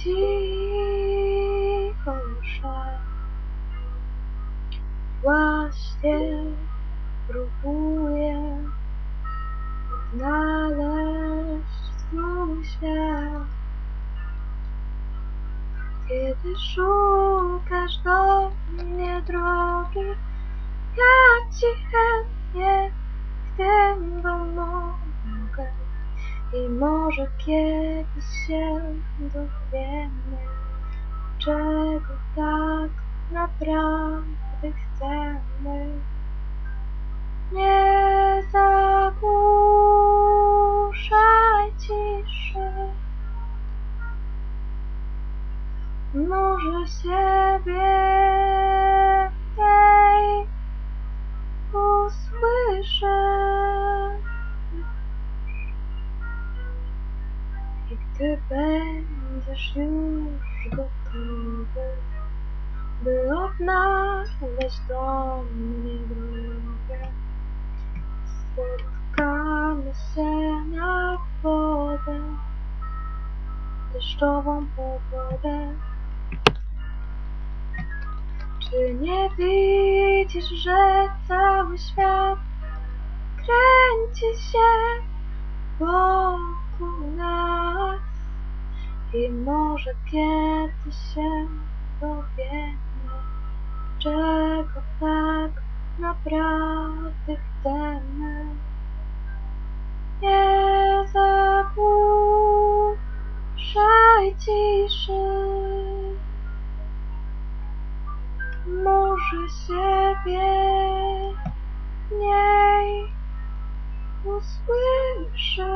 cicho szal. Właśnie próbuję odnaleźć swój świat. Kiedy szukasz do mnie drogi, ja ci chętnie w tym pomogę. I może kiedyś się dowiemy, czego tak naprawdę chcemy. Nie zagłuszaj ciszy, może siebie mniej usłyszę. I gdy będziesz już gotowy, by odnaleźć do mnie drogę, spotkamy się nad wodę, deszczową pogodę. Czy nie widzisz, że cały świat kręci się wokół nas? I może kiedyś się dowiemy, czego tak naprawdę chcemy. Nie zagłuszaj ciszy, może siebie mniej usłyszę.